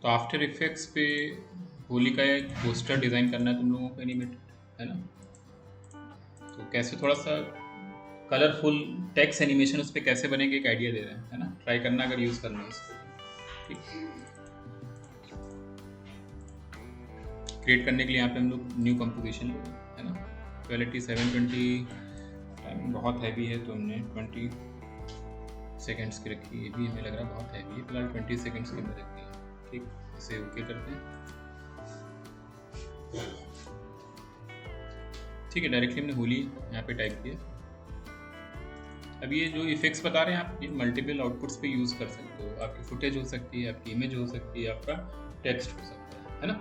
तो after effects पे होली का एक पोस्टर डिज़ाइन करना है तुम लोगों को एनिमेटेड, है ना? तो कैसे थोड़ा सा कलरफुल टेक्स्ट एनिमेशन उस पर कैसे बनेगा एक आइडिया दे रहे हैं, है ना? ट्राई करना अगर यूज़ करना है इसको। ठीक, क्रिएट करने के लिए यहाँ पे हम लोग न्यू कंपोजिशन लेंगे, है ना? क्वालिटी 720, टाइमिंग बहुत हैवी है तो हमने 20 सेकेंड्स की रखी। ये भी हमें लग रहा है बहुत हैवी है, फिलहाल 20 सेकेंड्स की हमने रखी है। ठीक, इसे ओके करते हैं। ठीक है, डायरेक्टली हमने होली यहाँ पे टाइप किया। अब ये जो इफेक्ट्स बता रहे हैं आप ये मल्टीपल आउटपुट्स पे यूज़ कर सकते हो। आपकी फुटेज हो सकती है, आपकी इमेज हो सकती है, आपका टेक्स्ट हो सकता है ना?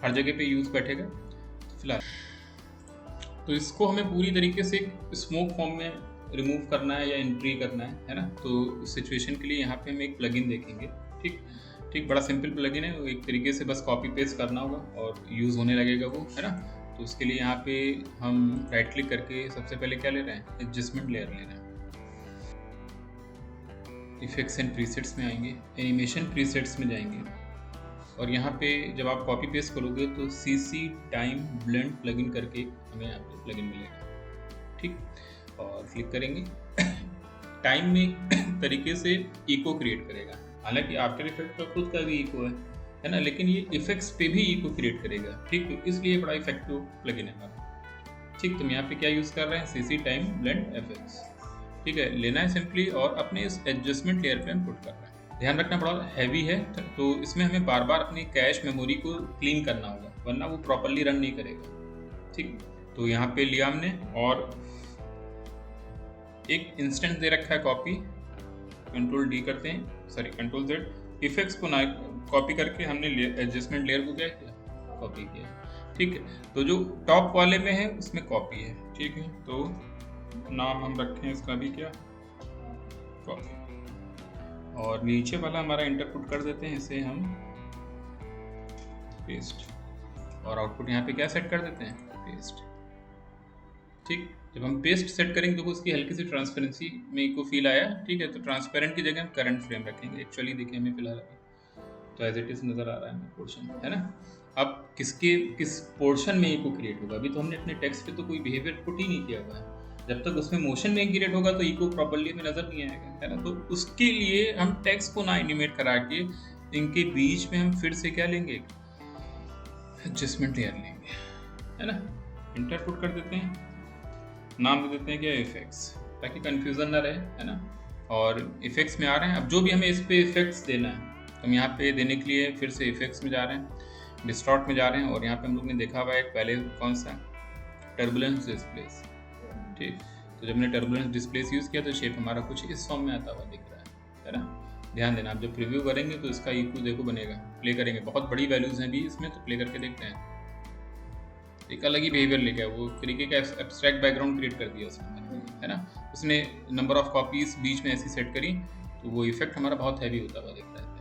हर जगह पे यूज़ बैठेगा। तो फिलहाल तो इसको हमें पूरी तरीके से स्मोक फॉर्म में रिमूव करना है या एंट्री करना है ना? तो उस सिचुएशन के लिए यहाँ पे हम एक प्लगइन देखेंगे। ठीक ठीक, बड़ा सिंपल प्लगइन है, एक तरीके से बस कॉपी पेस्ट करना होगा और यूज़ होने लगेगा वो, है ना? तो उसके लिए यहाँ पे हम राइट क्लिक करके सबसे पहले क्या ले रहे हैं, एडजस्टमेंट लेयर ले रहे हैं। इफेक्ट्स एंड प्रीसेट्स में आएंगे, एनिमेशन प्रीसेट्स में जाएंगे और यहाँ पे जब आप कॉपी पेस्ट करोगे तो CC टाइम ब्लेंड प्लगइन करके हमें यहाँ पे प्लगइन मिलेगा। ठीक, और क्लिक करेंगे टाइम में तरीके से इको क्रिएट करेगा। हालांकि आफ्टर इफेक्ट का खुद का भी इको है ना? लेकिन ये इफेक्ट्स पे भी इको क्रिएट करेगा। ठीक, तो इसलिए बड़ा इफेक्टिव प्लगइन है हमारा। ठीक, तो हम यहाँ पे क्या यूज़ कर रहे हैं, CC टाइम ब्लेंड एफएक्स। ठीक है, लेना है सिंपली और अपने इस एडजस्टमेंट लेयर पे हम पुट कर रहे हैं। ध्यान रखना बड़ा हैवी है तो इसमें हमें बार बार अपनी कैश मेमोरी को क्लीन करना होगा वरना वो प्रॉपरली रन नहीं करेगा। ठीक, तो यहाँ पे लिया हमने और एक इंस्टेंट दे रखा है कॉपी, कंट्रोल D करते हैं, सॉरी कंट्रोल Z, इफेक्ट्स को ना कॉपी करके हमने एडजस्टमेंट लेयर को क्या किया, कॉपी किया। ठीक है, तो जो टॉप वाले में है उसमें कॉपी है। ठीक है, तो नाम हम रखें इसका भी क्या, कॉपी, और नीचे वाला हमारा इंटरपुट कर देते हैं, इसे हम पेस्ट, और आउटपुट यहाँ पे क्या सेट कर देते हैं, पेस्ट। ठीक, जब हम पेस्ट सेट करेंगे तो उसकी हल्की सी ट्रांसपेरेंसी में को फील आया। ठीक है, तो ट्रांसपेरेंट की जगह हम करंट फ्रेम रखेंगे। एक्चुअली देखिए हमें फिलहाल तो एज इट इज नज़र आ रहा है पोर्शन, है ना? अब किस पोर्शन में इको क्रिएट होगा, अभी तो हमने अपने टेक्स्ट पे तो कोई बिहेवियर पुट ही नहीं किया हुआ है। जब तक उसमें मोशन में क्रिएट होगा तो इको प्रॉपर्ली हमें नज़र नहीं आएगा, है ना? तो उसके लिए हम टेक्स्ट को ना एनिमेट करा के इनके बीच में हम फिर से क्या लेंगे, एडजस्टमेंट लेयर लेंगे, है ना? इंटर पुट कर देते हैं, नाम दे देते हैं क्या, इफेक्ट्स, ताकि कंफ्यूजन ना रहे, है ना? और इफेक्ट्स में आ रहे हैं। अब जो भी हमें इस पे इफेक्ट्स देना है तो हम यहाँ पे देने के लिए फिर से इफेक्ट्स में जा रहे हैं, डिस्टॉर्ट में जा रहे हैं और यहाँ पे हम लोग ने देखा हुआ है पहले कौन सा, टर्बुलेंस डिस्प्लेस। ठीक, तो जब हमने टर्बुलेंस डिस्प्लेस यूज़ किया तो शेप हमारा कुछ इस फॉर्म में आता हुआ दिख रहा है ना? ध्यान देना, आप जब प्रीव्यू करेंगे तो इसका इको देखो बनेगा, प्ले करेंगे, बहुत बड़ी वैल्यूज़ हैं भी इसमें, तो प्ले करके देखते हैं, एक अलग ही बिहेवियर लेके आया, वो तरीके का एब्स्ट्रैक्ट बैकग्राउंड क्रिएट कर दिया उसने, है ना? उसने नंबर ऑफ कॉपीज बीच में ऐसी सेट करी तो वो इफेक्ट हमारा बहुत हैवी होता हुआ दिख रहा है।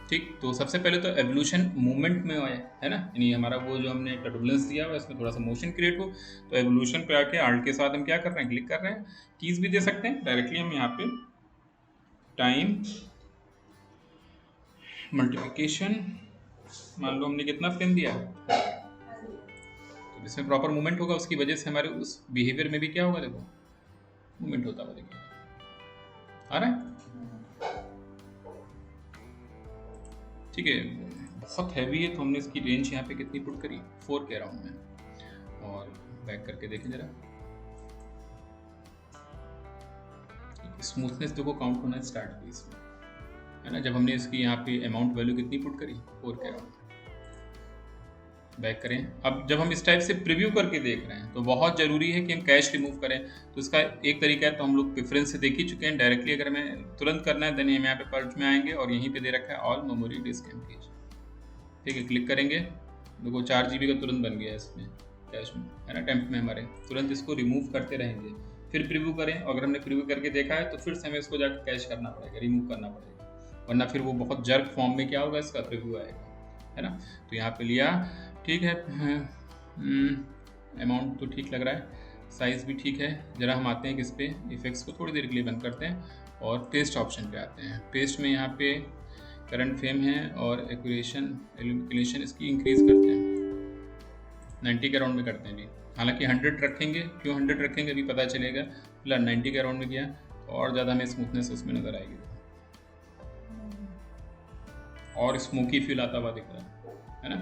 ठीक, तो सबसे पहले तो एवोल्यूशन मूवमेंट में है ना, यानी हमारा वो जो हमने टर्बुलेंस दिया हुआ है इसमें थोड़ा सा मोशन क्रिएट हो, तो एवोल्यूशन पे आके आर्ट के साथ हम क्या कर रहे हैं, क्लिक कर रहे हैं। कीज भी दे सकते हैं डायरेक्टली हम यहाँ पे, टाइम मल्टीप्लिकेशन, मान लो हमने कितना फ्रेम दिया, तो इसमें प्रॉपर मूवमेंट होगा, उसकी वजह से हमारे उस बिहेवियर में भी क्या होगा, देखो मूवमेंट होता हुआ देखिए आ रहा है। ठीक है, बहुत हैवी है तो हमने इसकी रेंज यहाँ पे कितनी पुट करी, 4 के अराउंड में, और बैक करके देखें जरा, स्मूथनेस देखो काउंट होना स्टार्ट हुई इसमें, है ना? जब हमने इसकी यहाँ पे अमाउंट वैल्यू कितनी पुट करी, 4 के अराउंड। बैक करें, अब जब हम इस टाइप से प्रीव्यू करके देख रहे हैं तो बहुत ज़रूरी है कि हम कैश रिमूव करें। तो इसका एक तरीका है, तो हम लोग प्रेफरेंस से देख ही चुके हैं, डायरेक्टली अगर हमें तुरंत करना है देन हम यहाँ पे पर्च में आएंगे और यहीं पे दे रखा है ऑल मेमोरी डिस्क एम्प्टीज। ठीक है, क्लिक करेंगे, देखो 4 GB का तुरंत बन गया इसमें कैश में, है ना? टेम्प में हमारे तुरंत इसको रिमूव करते रहेंगे, फिर प्रीव्यू करें, अगर हमने प्रीव्यू करके देखा है तो फिर से हमें इसको जाकर कैश करना पड़ेगा, रिमूव करना पड़ेगा, वरना फिर वो बहुत जर्क फॉर्म में क्या होगा, इसका प्रीव्यू आएगा, है ना? तो यहाँ पे लिया, ठीक है, अमाउंट तो ठीक लग रहा है, साइज़ भी ठीक है। ज़रा हम आते हैं किस पे, इफेक्ट्स को थोड़ी देर के लिए बंद करते हैं और पेस्ट ऑप्शन पे आते हैं। पेस्ट में यहाँ पे करंट फ्रेम है और एक्यूरेशन इसकी इंक्रीज करते हैं, 90 के अराउंड में करते हैं अभी। हालांकि 100 रखेंगे, क्यों 100 रखेंगे अभी पता चलेगा। फिलहाल 90 के अराउंड में किया तो और ज़्यादा हमें स्मूथनेस उसमें नज़र आएगी और स्मोकी फील आता हुआ दिख रहा है ना।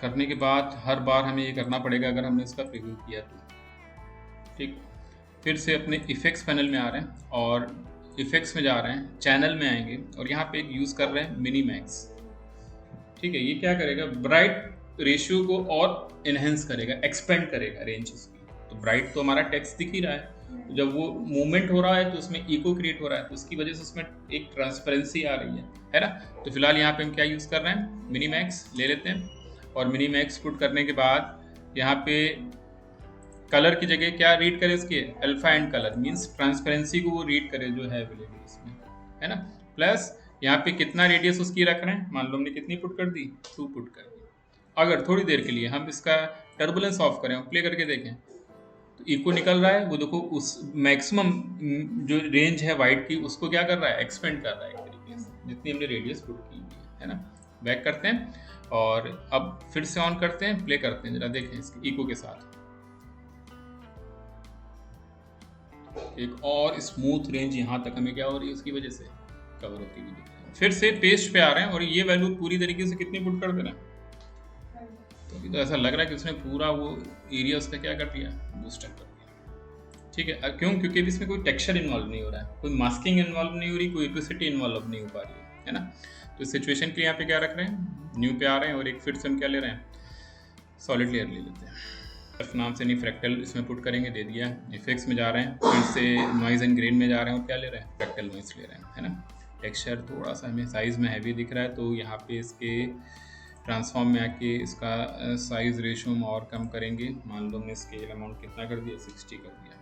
करने के बाद हर बार हमें ये करना पड़ेगा अगर हमने इसका प्रीव्यू किया तो। ठीक, फिर से अपने इफेक्ट्स पैनल में आ रहे हैं और इफेक्ट्स में जा रहे हैं, चैनल में आएंगे और यहाँ पे एक यूज़ कर रहे हैं मिनी मैक्स। ठीक है, ये क्या करेगा, ब्राइट रेशियो को और इनहेंस करेगा, एक्सपेंड करेगा रेंज इसकी। तो ब्राइट तो हमारा टेक्स्ट दिख ही रहा है, तो जब वो मूवमेंट हो रहा है तो उसमें इको क्रिएट हो रहा है, तो उसकी वजह से उसमें एक ट्रांसपेरेंसी आ रही है ना। तो फिलहाल यहाँ पे हम क्या यूज़ कर रहे हैं, मिनी मैक्स ले लेते हैं और मिनी मैक्स पुट करने के बाद यहाँ पे कलर की जगह क्या रीड करे इसके, alpha and colour, means transparency को वो रीड करे जो है अवेलेबल इसमें, है ना। प्लस यहाँ पे कितना रेडियस उसकी रख रहे हैं, मान लो हमने कितनी पुट कर दी, 2 पुट कर दी। अगर थोड़ी देर के लिए हम इसका टर्बुलेंस ऑफ करें और प्ले करके देखें तो इको निकल रहा है, वो देखो उस मैक्सिमम जो रेंज है वाइट की उसको क्या कर रहा है, एक्सपेंड कर रहा है एक तरीके से, जितनी हमने रेडियस पुट की है ना। बैक करते हैं और अब फिर से ऑन करते हैं, प्ले करते हैं, जरा देखें इसके इको के साथ एक और स्मूथ रेंज यहाँ तक हमें क्या हो रही है उसकी वजह से कवर होती हुई दिख रही है। फिर से पेस्ट पे आ रहे हैं और ये वैल्यू पूरी तरीके से कितनी पुट कर देना, तो अभी तो ऐसा लग रहा है कि उसने पूरा वो एरिया उसका क्या कर दिया, बूस्टअप कर दिया। ठीक है, क्यों, क्योंकि अभी इसमें कोई टेक्सचर इन्वॉल्व नहीं हो रहा है, कोई मास्किंग इन्वॉल्व नहीं हो रही, कोई इलेक्ट्रिसिटी इन्वॉल्व नहीं हो पा रही है ना। तो इस सिचुएशन के लिए यहाँ पे क्या रख रहे हैं, न्यू पे आ रहे हैं और एक फिर से हम क्या ले रहे हैं, सॉलिड लेयर ले लेते हैं। नाम से नहीं फ्रैक्टल इसमें पुट करेंगे, दे दिया। इफेक्ट्स में जा रहे हैं, फिर से नॉइज़ एंड ग्रेन में जा रहे हैं और क्या ले रहे हैं, फ्रैक्टल नॉइज़ ले रहे हैं, है ना। टेक्सचर थोड़ा सा हमें साइज़ में हैवी दिख रहा है, तो यहाँ पे इसके ट्रांसफॉर्म में आके इसका साइज़ रेशो हम और कम करेंगे। मान लो हमने स्केल अमाउंट कितना कर दिया, 60 कर दिया।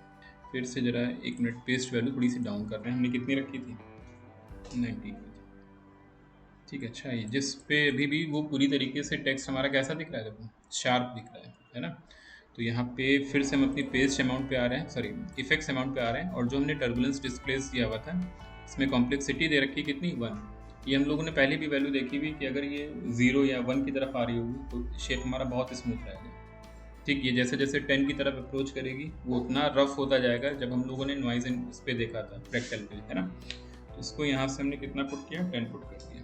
फिर से ज़रा 1 मिनट, पेस्ट वैल्यू थोड़ी सी डाउन कर रहे हैं, हमने कितनी रखी थी, 90। ठीक है, अच्छा, ये जिस पे अभी भी वो पूरी तरीके से टेक्स्ट हमारा कैसा दिख रहा है, देखो शार्प दिख रहा है ना। तो यहाँ पे फिर से हम अपनी पेस्ट अमाउंट पे आ रहे हैं, सॉरी इफेक्ट्स अमाउंट पे आ रहे हैं और जो हमने टर्बुलेंस डिस्प्लेस दिया हुआ था इसमें कॉम्प्लेक्सिटी दे रखी कितनी, 1। ये हम लोगों ने पहले भी वैल्यू देखी हुई कि अगर ये 0 या 1 की तरफ आ रही होगी तो शेप हमारा बहुत स्मूथ रहेगा। ठीक, ये जैसे जैसे 10 की तरफ अप्रोच करेगी वो उतना रफ होता जाएगा, जब हम लोगों ने नॉइज़ एंड इस पे देखा था फ्रैक्टल पे, है ना। तो इसको यहाँ से हमने कितना पुट किया, 10 पुट कर दिया।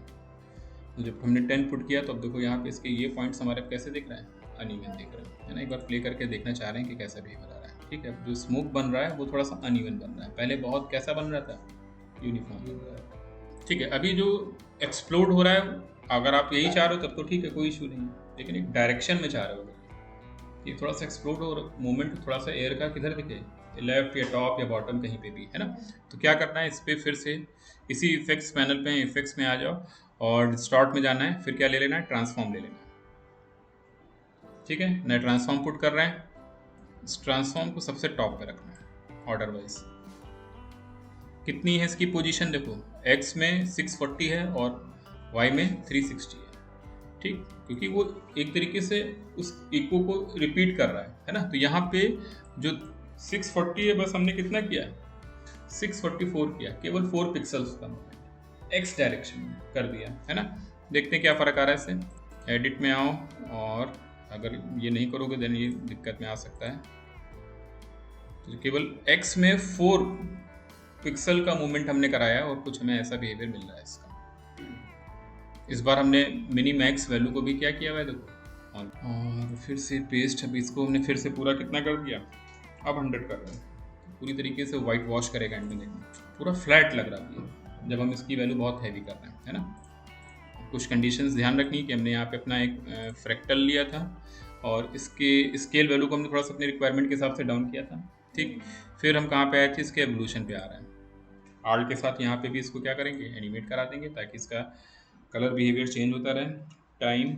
तो जब हमने 10 पुट किया तो अब देखो यहाँ पे इसके ये पॉइंट्स हमारे कैसे दिख रहा है, अनइवन दिख रहा है ना। एक बार प्ले करके देखना चाह रहे हैं कि कैसा बिहेवियर आ रहा है। ठीक है, जो स्मोक बन रहा है वो थोड़ा सा अनइवन बन रहा है, पहले बहुत कैसा बन रहा था, यूनिफॉर्म। ठीक है, अभी जो एक्सप्लोड हो रहा है, अगर आप यही चाह रहे हो तब तो ठीक है, कोई इशू नहीं है, लेकिन एक डायरेक्शन में चाह रहे हो ये थोड़ा सा एक्सप्लोड हो रहा, मूवमेंट थोड़ा सा एयर का किधर दिखे, लेफ्ट या टॉप या बॉटम कहीं पे भी, है ना। तो क्या करना है, इस पर फिर से इसी इफेक्ट्स पैनल पे इफेक्ट्स में आ जाओ और स्टार्ट में जाना है, फिर क्या ले लेना है, ट्रांसफॉर्म ले लेना है। ठीक है, नया ट्रांसफॉर्म पुट कर रहे हैं, इस ट्रांसफॉर्म को सबसे टॉप पे रखना है ऑर्डर वाइज। कितनी है इसकी पोजीशन, देखो x में 640 है और y में 360 है। ठीक, क्योंकि वो एक तरीके से उस इको को रिपीट कर रहा है ना। तो यहाँ पे जो 640 है, बस हमने कितना किया, 644 किया, केवल 4 पिक्सल्स का x डायरेक्शन में कर दिया, है ना। देखते हैं क्या फ़र्क आ रहा है इससे। एडिट में आओ और अगर ये नहीं करोगे देन ये दिक्कत में आ सकता है। तो केवल x में 4 पिक्सल का मूवमेंट हमने कराया और कुछ हमें ऐसा बिहेवियर मिल रहा है इसका। इस बार हमने मिनी मैक्स वैल्यू को भी क्या किया हुआ है, देखो, और फिर से पेस्ट, अब इसको हमने फिर से पूरा कितना कर दिया, अब 100 कर रहे हैं। पूरी तरीके से वाइट वॉश करेगा एंड में, देखना पूरा फ्लैट लग रहा है जब हम इसकी वैल्यू बहुत हैवी कर रहे हैं, है ना। कुछ कंडीशंस ध्यान रखनी कि हमने यहाँ पे अपना एक फ्रैक्टल लिया था और इसके स्केल वैल्यू को हमने थोड़ा सा अपने रिक्वायरमेंट के हिसाब से डाउन किया था। ठीक, फिर हम कहाँ पे आए थे, इसके एवोल्यूशन पे आ रहे हैं। आर्ट के साथ यहाँ पे भी इसको क्या करेंगे, एनिमेट करा देंगे ताकि इसका कलर बिहेवियर चेंज होता रहे। टाइम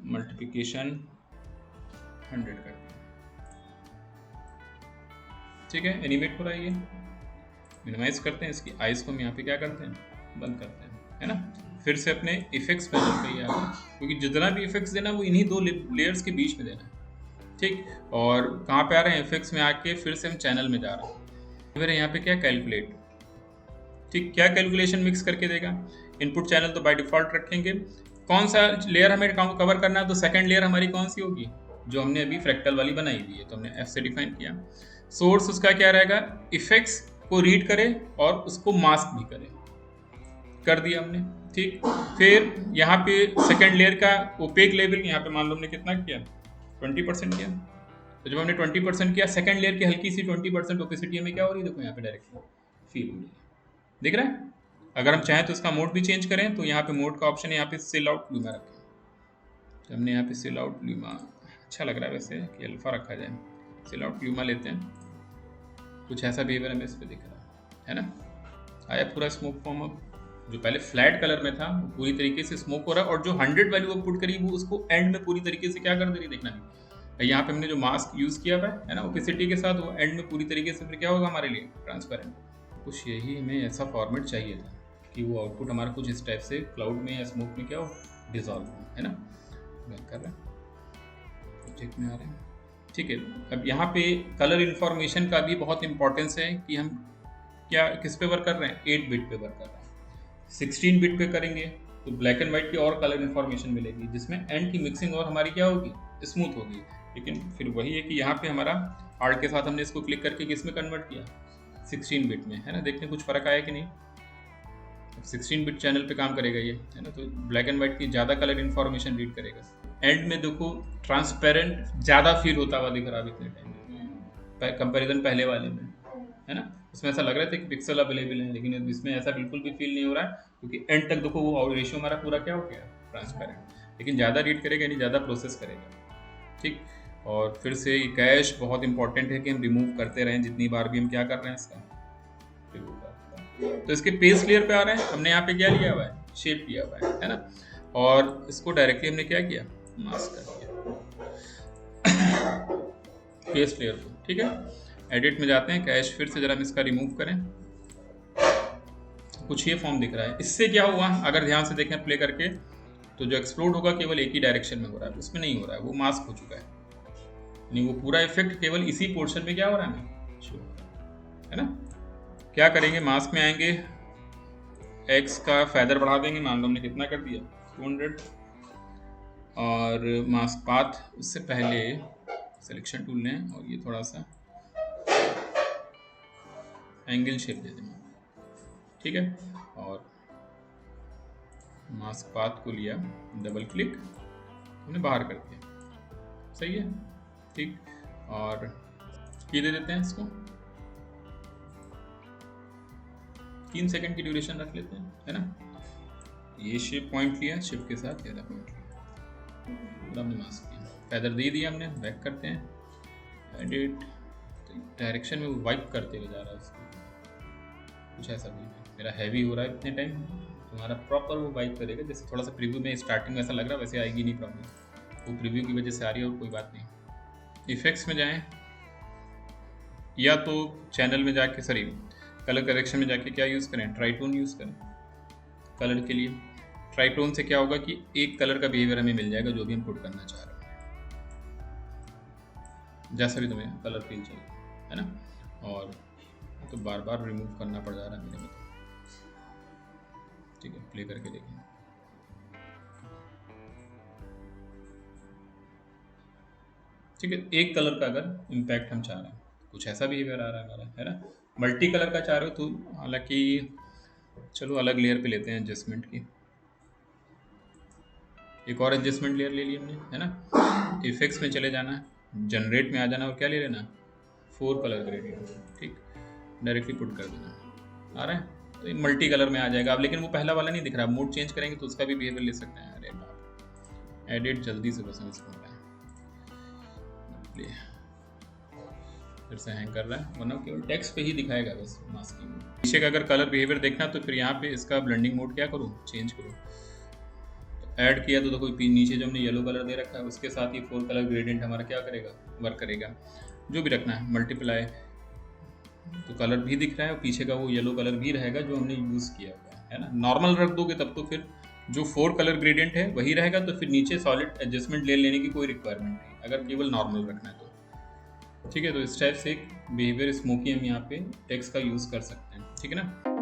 मल्टीप्लिकेशन 100 कर दिया। ठीक है, एनिमेट हो रहा है, ये मिनिमाइज करते हैं, इसकी आइज को हम यहाँ पे क्या करते हैं, बंद करते हैं, है ना। फिर से अपने इफेक्ट्स पैनल पे ही आ रहे हैं, क्योंकि जितना भी इफेक्ट्स देना वो इन्हीं 2 लेयर्स के बीच में देना है। ठीक, और कहाँ पे आ रहे हैं, इफेक्ट्स में आके फिर से हम चैनल में जा रहे हैं। फिर यहाँ पे क्या कैलकुलेट, ठीक, क्या कैलकुलेशन मिक्स करके देगा। इनपुट चैनल तो बाय डिफॉल्ट रखेंगे। कौन सा लेयर हमें कवर करना है, तो सेकंड लेयर हमारी कौन सी होगी, जो हमने अभी फ्रैक्टल वाली बनाई हुई है, तो हमने एफ से डिफाइन किया। सोर्स उसका क्या रहेगा, इफेक्ट्स को रीड करे और उसको मास्क भी करे, कर दिया हमने, ठीक। फिर यहाँ पे सेकंड लेयर का ओपेक लेवल यहाँ पे मान लो हमने कितना किया, 20% किया। तो जब हमने 20% किया, सेकंड लेयर की हल्की सी 20% ओपेसिटी में क्या हो रही है, देखो यहाँ पे डायरेक्टली फील हो रही है, दिख रहा है। अगर हम चाहें तो इसका मोड भी चेंज करें, तो यहाँ पे मोड का ऑप्शन है, यहाँ पे सेल आउट लूमा रखें। तो हमने यहाँ पे सेल आउट लूमा, अच्छा लग रहा है वैसे कि अल्फा रखा जाए, सेल आउट लूमा लेते हैं। कुछ ऐसा बिहेवियर हमें इस पर दिख रहा है ना। आया पूरा स्मोक फॉर्म, अब जो पहले फ्लैट कलर में था वो पूरी तरीके से स्मोक हो रहा है, और जो 100 वैल्यू अब पुट करी वो उसको एंड में पूरी तरीके से क्या कर दे रही है, देखना नहीं। यहाँ पे हमने जो मास्क यूज किया हुआ है ना ओपेसिटी के साथ, वो एंड में पूरी तरीके से फिर क्या होगा हमारे लिए, ट्रांसपेरेंट। कुछ यही हमें ऐसा फॉर्मेट चाहिए था कि वो आउटपुट हमारा कुछ इस टाइप से क्लाउड में या स्मोक में क्या हो, डिजॉल्व हो, है ना। बैक कर रहे हैं, प्रोजेक्ट में आ रहे हैं, ठीक है। अब यहाँ पे कलर इन्फॉर्मेशन का भी बहुत इंपॉर्टेंस है कि हम क्या किस पे वर्क कर रहे हैं, 8 बिट पे वर्क कर रहे हैं। 16 बिट पे करेंगे तो ब्लैक एंड व्हाइट की और कलर इन्फॉर्मेशन मिलेगी, जिसमें एंड की मिक्सिंग और हमारी क्या होगी, स्मूथ होगी। लेकिन फिर वही है कि यहाँ पे हमारा आर्ट के साथ हमने इसको क्लिक करके किस में कन्वर्ट किया, 16 बिट में, है ना। देखते हैं कुछ फर्क आया कि नहीं। 16 बिट चैनल पे काम करेगा ये, है ना, तो ब्लैक एंड व्हाइट की ज़्यादा कलर इन्फॉर्मेशन रीड करेगा। एंड में देखो ट्रांसपेरेंट ज़्यादा फील होता हुआ दिख रहा है इतने टाइम में, कंपेरिजन पहले वाले में, है ना। उसमें ऐसा लग रहा था कि पिक्सल अवेलेबल है, लेकिन इसमें ऐसा बिल्कुल भी फील नहीं हो रहा है, क्योंकि एंड तक देखो वो रेशियो हमारा पूरा क्या हो गया, ट्रांसपेरेंट। लेकिन ज़्यादा रीड करेगा यानी ज़्यादा प्रोसेस करेगा, ठीक। और फिर से कैश बहुत इंपॉर्टेंट है कि हम रिमूव करते रहें जितनी बार भी हम क्या कर रहे हैं इसका। तो इसके पेस्ट लेयर पे आ रहे हैं, हमने यहाँ पे क्या लिया हुआ है, शेप लिया हुआ है ना। और इसको डायरेक्टली हमने क्या किया, मास्क कर दिया पेस्ट लेयर को, ठीक है। एडिट में जाते हैं, कैश फिर से जरा हम इसका रिमूव करें, कुछ ये फॉर्म दिख रहा है। इससे क्या हुआ, अगर ध्यान से देखें प्ले करके, तो जो एक्सप्लोड होगा केवल एक ही डायरेक्शन में हो रहा है, उसमें नहीं हो रहा है, वो मास्क हो चुका है, यानी वो पूरा इफेक्ट केवल इसी पोर्शन में क्या हो रहा है, है ना। क्या करेंगे, मास्क में आएंगे, एक्स का फैदर बढ़ा देंगे, मान लो हमने कितना कर दिया 200, और मास्क पाथ उससे पहले सिलेक्शन टूल लें और ये थोड़ा सा एंगल शेप दे देंगे, ठीक है। और मास्क पाथ को लिया, डबल क्लिक, हमने बाहर कर दिया, सही है, ठीक। और की दे देते हैं इसको, 3 सेकंड की ड्यूरेशन रख लेते हैं, है ना। ये शेप पॉइंट लिया, शिफ्ट के साथ ज़्यादा पॉइंट लिया, पूरा हमने मास्क किया, फैदर दे दिया हमने। बैक करते हैं, एडिट, तो डायरेक्शन में वो वाइप करते हुए जा रहा है उसको, कुछ ऐसा भी मेरा हैवी हो रहा है इतने टाइम, तुम्हारा प्रॉपर वो वाइप करेगा। जैसे थोड़ा सा प्रीव्यू में स्टार्टिंग में ऐसा लग रहा है, वैसे आएगी नहीं प्रॉब्लम, वो प्रीव्यू की वजह से आ रही है और कोई बात नहीं। इफेक्ट्स में जाएँ, या तो चैनल में जाके, सॉरी कलर करेक्शन में जाके क्या यूज़ करें, ट्राइटोन यूज़ करें कलर के लिए। ट्राइटोन से क्या होगा कि एक कलर का बिहेवियर हमें मिल जाएगा जो भी हम पुट करना चाह रहे हैं, जैसा भी तुम्हें कलर फील चाहिए, है ना। और तो बार बार रिमूव करना पड़ जा रहा है मेरे में, ठीक है। प्ले करके देखें, ठीक है। एक कलर का अगर इम्पैक्ट हम चाह रहे हैं, कुछ ऐसा बिहेवियर आ रहा है हमारा, है ना। मल्टी कलर का चाह रहे हो तो हालांकि चलो अलग लेयर पे लेते हैं एडजस्टमेंट की, एक और एडजस्टमेंट लेयर ले ली हमने, है ना। इफेक्ट्स में चले जाना है, जनरेट में आ जाना, और क्या ले लेना, 4 कलर ग्रेडियंट, ठीक, डायरेक्टली पुट कर देना, आ रहा है तो मल्टी कलर में आ जाएगा। अब लेकिन वो पहला वाला नहीं दिख रहा, मोड चेंज करेंगे तो उसका भी बिहेवियर ले सकते हैं। अरे बाप, एडिट जल्दी से बस इसको फिर से हैंग कर रहा है, वरना केवल टेक्स्ट पे ही दिखाएगा बस मास्किंग। पीछे का अगर कलर बिहेवियर देखना तो फिर यहाँ पे इसका ब्लेंडिंग मोड क्या करूँ, चेंज करूँ। तो ऐड किया तो देखो नीचे जो हमने येलो कलर दे रखा है उसके साथ ही 4 कलर ग्रेडियंट हमारा क्या करेगा, वर्क करेगा। जो भी रखना है, मल्टीप्लाई तो कलर भी दिख रहा है और पीछे का वो येलो कलर भी रहेगा जो हमने यूज़ किया हुआ है ना। नॉर्मल रख दोगे तब तो फिर जो 4 कलर ग्रेडियंट है वही रहेगा, तो फिर नीचे सॉलिड एडजस्टमेंट ले लेने की कोई रिक्वायरमेंट नहीं, अगर केवल नॉर्मल रखना है तो, ठीक है। तो इस टाइप से एक बिहेवियर स्मोकी हम यहाँ पे टेक्स्ट का यूज़ कर सकते हैं, ठीक है ना।